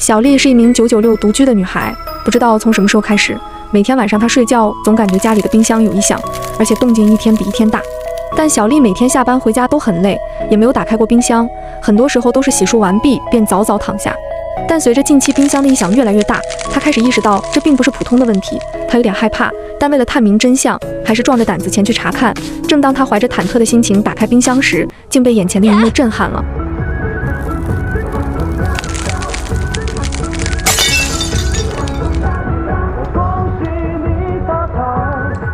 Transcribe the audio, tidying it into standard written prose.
小丽是一名996独居的女孩，不知道从什么时候开始，每天晚上她睡觉总感觉家里的冰箱有异响，而且动静一天比一天大。但小丽每天下班回家都很累，也没有打开过冰箱，很多时候都是洗漱完毕便早早躺下。但随着近期冰箱的异响越来越大，她开始意识到这并不是普通的问题，她有点害怕，但为了探明真相，还是壮着胆子前去查看。正当她怀着忐忑的心情打开冰箱时，竟被眼前的一幕震撼了。